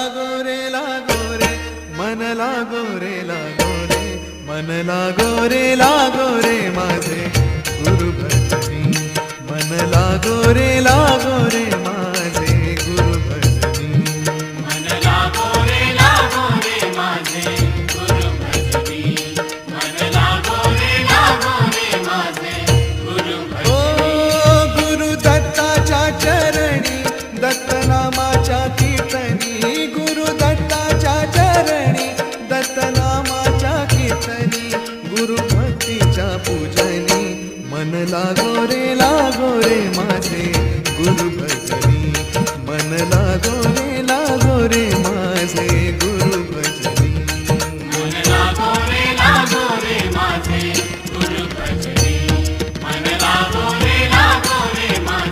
लागो रे मन लागो रे मन लागो रे माझे गुरु भजनी मन लागो रे माझे गुरु भजनी मन लागो रे माझे गुरु भजनी मन लागो रे माझे गुरु ओ भजनी गुरु दत्ताच्या चरणी दत्तनामाच्या कीर्तनी गुरु दत्ताच्या चरणी दत्तनामाच्या कीर्तनी गुरु भक्तीच्या पूजनी मन लागो रे माझे गुरु